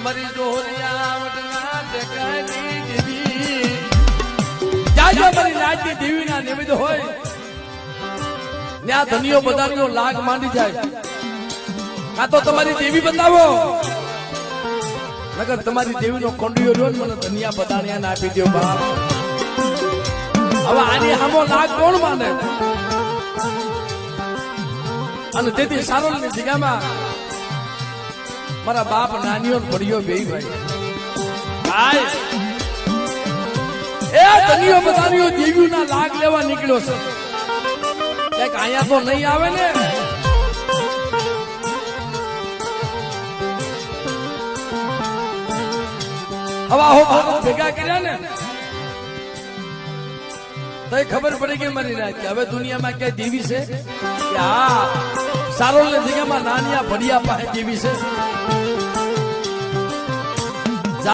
મરી જોરિયા વટના ટેકાની દેવી જાજો મરી રાજની દેવીના નિમિત્ત હોય ન્યા ધનિયો બધાનો લાગ માંડી જાય કા તો તમારી દેવી બતાવો નગર તમારી દેવીનો કોંડિયો રોજ મને ધનિયા બધાણિયા ના આપી દો બાપ હવે આની હામો લાગ કોણ માને અને તેથી સારોલની જગ્યામાં મારા બાપ નાનીઓ પડ્યો બે ભાઈ એ ધનિયો બધાનીઓ દેવીના લાગ લેવા નીકળ્યો છે ક્યાંક અહીંયા તો નહીં આવે ને હવા હો ભેગા કર્યા ને તો ખબર પડી ગઈ મારી રાત કે હવે દુનિયામાં ક્યાંય દેવી છે કે હા સારોલ ની જગ્યામાં નાનિયા ભડિયા પાસે દેવી છે